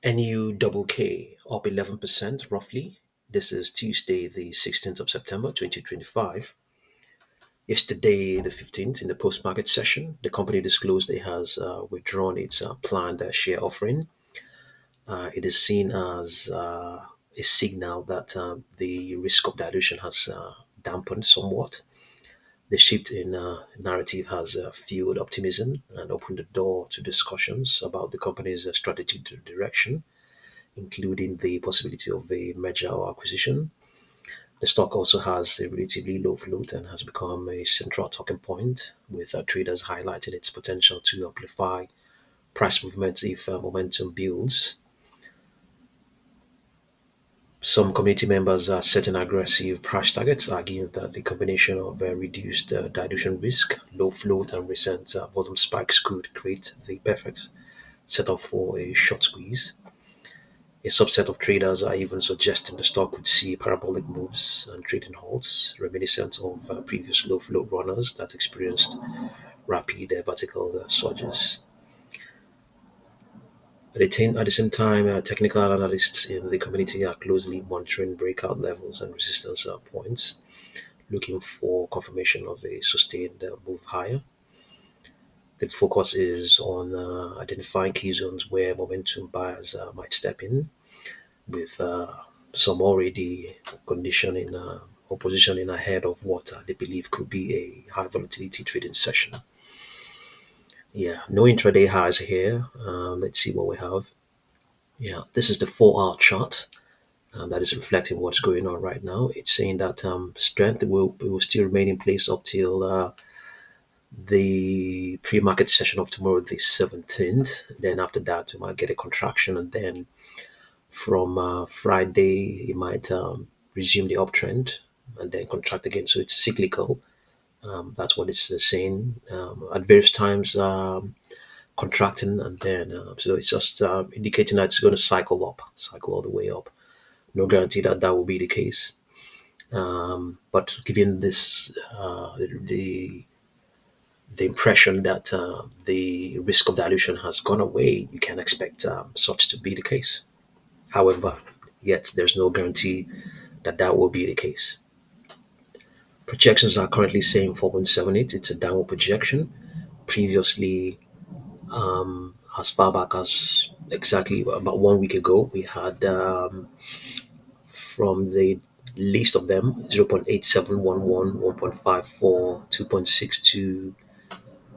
NUKK up 11% roughly. This is Tuesday, the 16th of September 2025. Yesterday, the 15th, in the post market session, the company disclosed it has withdrawn its planned share offering. It is seen as a signal that the risk of dilution has dampened somewhat. The shift in narrative has fueled optimism and opened the door to discussions about the company's strategic direction, including the possibility of a merger or acquisition. The stock also has a relatively low float and has become a central talking point, with traders highlighting its potential to amplify price movements if momentum builds. Some committee members are setting aggressive price targets, arguing that the combination of reduced dilution risk, low float, and recent volume spikes could create the perfect setup for a short squeeze. A subset of traders are even suggesting the stock could see parabolic moves and trading halts, reminiscent of previous low float runners that experienced rapid vertical surges. At the same time, technical analysts in the community are closely monitoring breakout levels and resistance points, looking for confirmation of a sustained move higher. The focus is on identifying key zones where momentum buyers might step in, with some already conditioning or positioning ahead of what they believe could be a high volatility trading session. Yeah, no intraday highs here. Let's see what we have. Yeah, this is the 4 hour chart that is reflecting what's going on right now. It's saying that strength will still remain in place up till the pre-market session of tomorrow, the 17th. Then after that, we might get a contraction, and then from Friday, it might resume the uptrend and then contract again. So it's cyclical. That's what it's saying. At various times, contracting, and then so it's just indicating that it's going to cycle up, cycle all the way up. No guarantee that that will be the case. But given this, the impression that the risk of dilution has gone away, you can expect such to be the case. However, yet there's no guarantee that that will be the case. Projections are currently saying 4.78. It's a downward projection. Previously, as far back as exactly about 1 week ago, we had from the least of them 0.8711, 1.54, 2.62,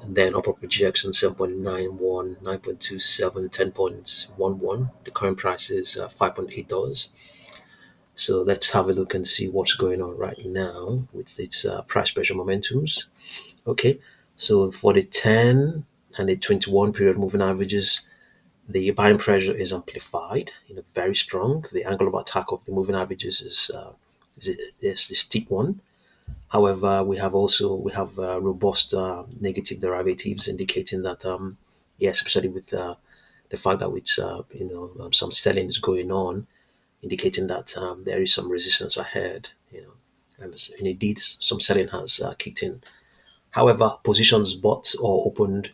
and then upper projection 7.91, 9.27, 10.11. The current price is $5.8. So let's have a look and see what's going on right now with its price pressure momentums. Okay, so for the 10 and the 21 period moving averages, the buying pressure is amplified, very strong. The angle of attack of the moving averages is the steep one. However, we have robust negative derivatives indicating that yes, especially with the fact that with some selling is going on, indicating that there is some resistance ahead. And indeed some selling has kicked in. However, positions bought or opened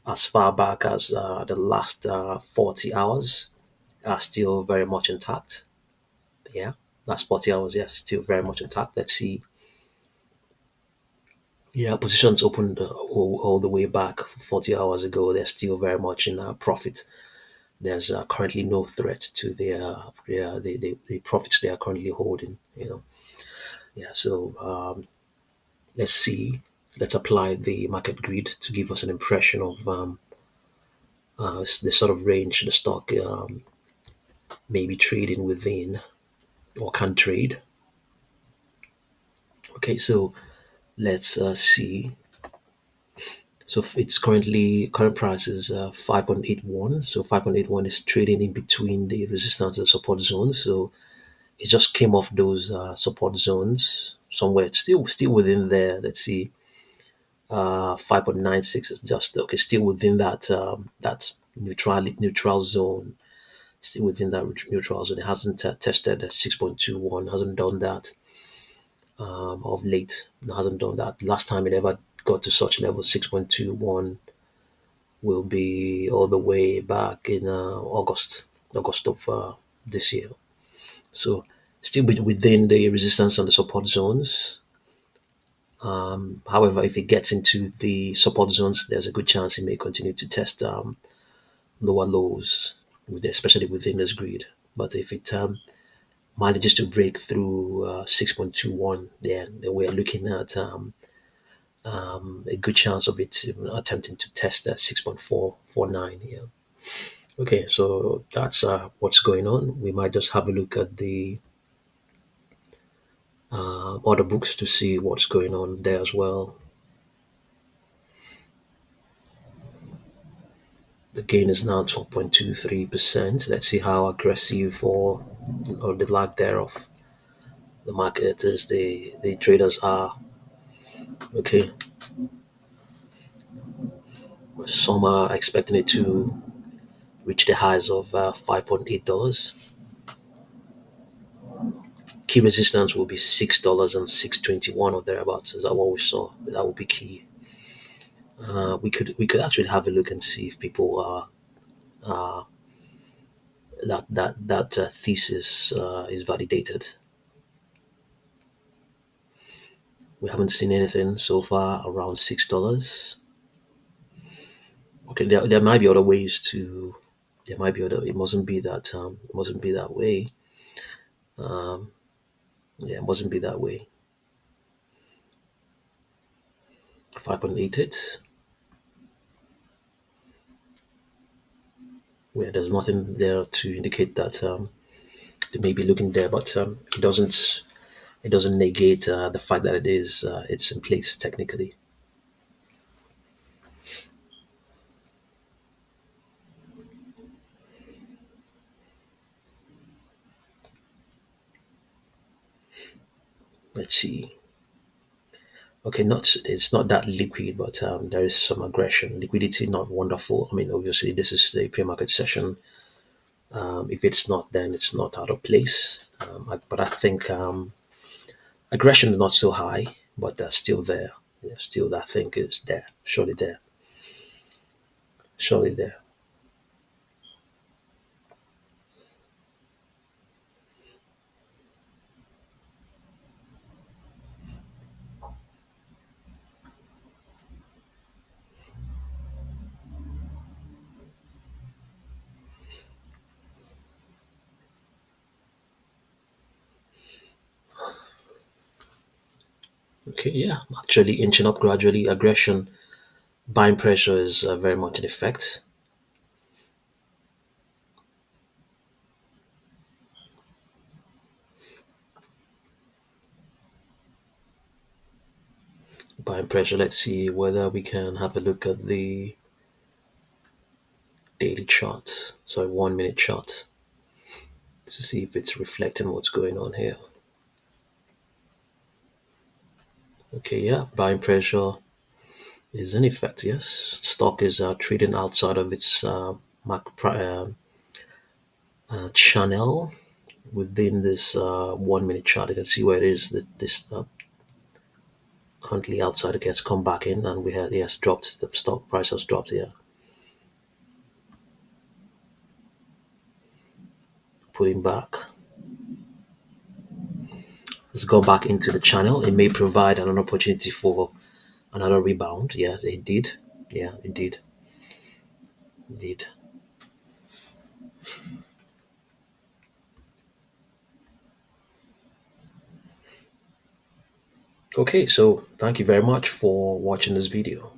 as far back as the last 40 hours are still very much intact. Yeah, last 40 hours, yes, still very much intact. Let's see. Yeah, positions opened all the way back 40 hours ago. They're still very much in profit. There's currently no threat to the profits they are currently holding. Yeah. So let's see. Let's apply the market grid to give us an impression of the sort of range the stock may be trading within or can trade. Okay, so let's see. So it's current price is 5.81. So 5.81 is trading in between the resistance and support zones. So it just came off those support zones somewhere. It's still within there. Let's see. 5.96 is just okay. Still within that neutral zone. Still within that neutral zone. It hasn't tested 6.21. Hasn't done that of late. It hasn't done that. Last time it ever got to such level 6.21 will be all the way back in August. August of this year. So still within the resistance and the support zones. However, if it gets into the support zones, there's a good chance it may continue to test lower lows, especially within this grid. But if it manages to break through 6.21, then we're looking at a good chance of it attempting to test that 6.449 here. Okay, so that's what's going on. We might just have a look at the order books to see what's going on there as well. The gain is now 12.23%. Let's see how aggressive or the lack thereof the market is, the traders are. Okay, some are expecting it to reach the highs of $5.8. Key resistance will be $6 and 6.21 or thereabouts. Is that what we saw? That would be key. We could actually have a look and see if people are that thesis is validated. We haven't seen anything so far around $6. Okay, there might be other ways to. There might be other. It mustn't be that. It mustn't be that way. Yeah, it mustn't be that way. 5.88. Where there's nothing there to indicate that they may be looking there, but it doesn't. It doesn't negate the fact that it's in place technically. Let's see. Okay, not it's not that liquid, but there is some aggression. Liquidity not wonderful. I mean, obviously this is the pre-market session. If it's not, then it's not out of place. But I think aggression is not so high, but still there. Yeah, still, I think is there. Surely there. Surely there. Okay, yeah. Actually, inching up gradually. Aggression, buying pressure is very much in effect. Buying pressure. Let's see whether we can have a look at the daily chart. Sorry, 1 minute chart to see if it's reflecting what's going on here. Okay, yeah, buying pressure is in effect. Yes, stock is trading outside of its channel within this 1 minute chart. You can see where it is that this currently outside. It has come back in, and we have yes dropped. The stock price has dropped here, putting back. It's gone back into the channel. It may provide an opportunity for another rebound. Yes, it did. Yeah, it did. Indeed. Okay, so thank you very much for watching this video.